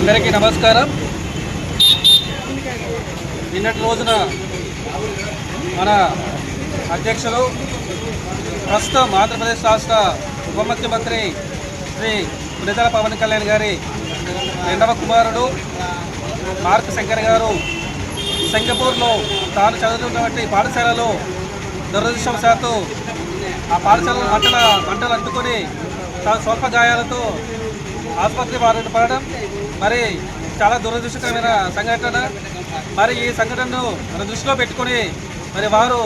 అందరికీ నమస్కారం. నిన్నటి రోజున మన అధ్యక్షులు ప్రస్తుతం ఆంధ్రప్రదేశ్ రాష్ట్ర ఉప ముఖ్యమంత్రి శ్రీ విడుదల పవన్ కళ్యాణ్ గారి రెండవ కుమారుడు మార్క్ శంకర్ గారు సింగపూర్లో తాను చదువుతున్నటువంటి పాఠశాలలో దురదృష్టవశాత్తు ఆ పాఠశాలలో మంటలు అంటుకొని చాలా స్వల్ప గాయాలతో ఆసుపత్రి బారిన పడడం మరి చాలా దురదృష్టకరమైన సంఘటన. మరి ఈ సంఘటనను మన దృష్టిలో పెట్టుకొని మరి వారు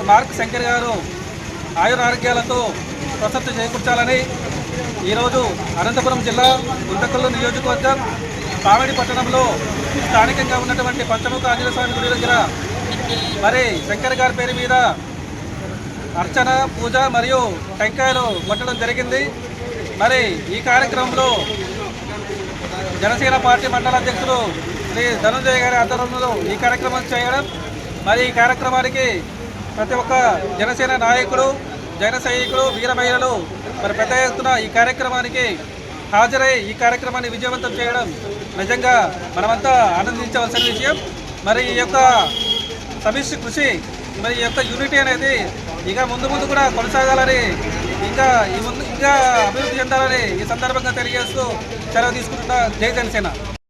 మార్క్ శంకర్ గారు ఆయురారోగ్యాలతో ప్రసక్తి చేకూర్చాలని ఈరోజు అనంతపురం జిల్లా గుంతకల్లు నియోజకవర్గం కామెడి పట్టణంలో స్థానికంగా ఉన్నటువంటి పంచముఖ ఆంజనేయ స్వామి గుడి దగ్గర మరి శంకర్ గారి పేరు మీద అర్చన పూజ మరియు టెంకాయలు కొట్టడం జరిగింది. మరి ఈ కార్యక్రమంలో జనసేన పార్టీ మండల అధ్యక్షులు శ్రీ ధనంజయ గారి ఆధ్వర్యంలో ఈ కార్యక్రమం చేయడం, మరి ఈ కార్యక్రమానికి ప్రతి ఒక్క జనసేన నాయకుడు, జన సైనికులు, వీర మహిళలు మరి పెద్ద ఎత్తున ఈ కార్యక్రమానికి హాజరై ఈ కార్యక్రమాన్ని విజయవంతం చేయడం నిజంగా మనమంతా ఆనందించవలసిన విషయం. మరి ఈ యొక్క సమిష్టి కృషి, మరి ఈ యొక్క యూనిటీ అనేది ఇక ముందు కూడా కొనసాగాలని, ఇంకా అభివృద్ధి చెందాలని ఈ సందర్భంగా తెలియజేస్తూ సెలవు తీసుకుంటున్న జై జనసేన.